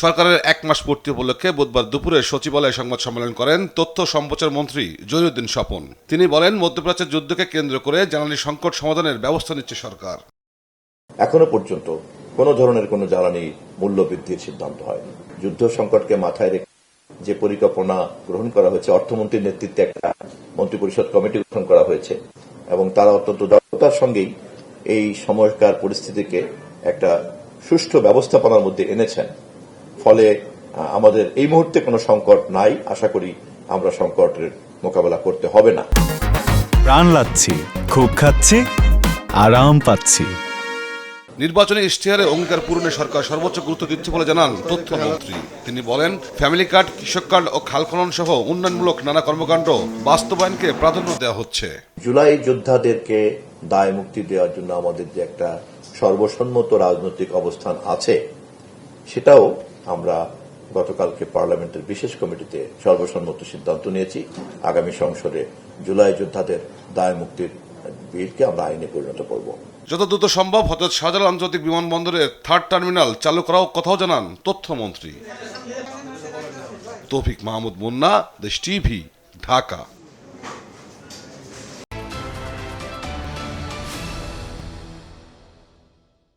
সরকারের 1 মাস পূর্তি উপলক্ষে বুধবার দুপুরে সচিবালয়ে সংবাদ সম্মেলন করেন তথ্য সম্প্রচার মন্ত্রী জহিরুদ্দিন স্বপন। তিনি বলেন, মধ্যপ্রাচ্যের যুদ্ধকে কেন্দ্র করে জ্বালানি সংকট সমাধানের ব্যবস্থা নিচ্ছে সরকার। এখনো পর্যন্ত কোনো ধরনের কোনো জ্বালানি মূল্য বৃদ্ধির সিদ্ধান্ত হয়নি। যুদ্ধ সংকটকে মাথায় রেখে যে পরিকল্পনা গ্রহণ করা হয়েছে, অর্থমন্ত্রীর নেতৃত্বে একটা মন্ত্রিপরিষদ কমিটি গঠন করা হয়েছে এবং তারা অত্যন্ত দক্ষতার সঙ্গেই এই সময়কার পরিস্থিতিকে একটা সুষ্ঠু ব্যবস্থাপনার মধ্যে এনেছেন। ফলে আমাদের এই মুহূর্তে কোনো সংকট নাই। আশা করি আমরা সংকটের মোকাবেলা করতে হবে না। প্রাণ লাগছে, খুব খাচ্ছে, আরাম পাচ্ছি। নির্বাচনী ইশতেহারে অঙ্গীকার পূরণে সরকার সর্বোচ্চ গুরুত্ব দিচ্ছে বলে জানান তথ্যমন্ত্রী। তিনি বলেন, ফ্যামিলি কার্ড, কৃষক কার্ড ও খাল খনন সহ উন্নয়নমূলক নানা কর্মকাণ্ড বাস্তবায়নকে প্রাধান্য দেওয়া হচ্ছে। জুলাই যোদ্ধাদেরকে দায় মুক্তি দেওয়ার জন্য আমাদের যে একটা সর্বসম্মত রাজনৈতিক অবস্থান আছে, সেটাও আমরা গতকালকে পার্লামেন্টের বিশেষ কমিটিতে সর্বসম্মত সিদ্ধান্ত নিয়েছি। আগামী সংসদে জুলাই যোদ্ধাদের দায় মুক্তির বিলকে আমরা আইনে পরিণত করব। যত দ্রুত সম্ভব হযরত শাহজালাল আন্তর্জাতিক বিমানবন্দরের 3rd টার্মিনাল চালু করার কথাও জানান তথ্যমন্ত্রী। তৌফিক মাহমুদ মুন্না, দেশ টিভি, ঢাকা।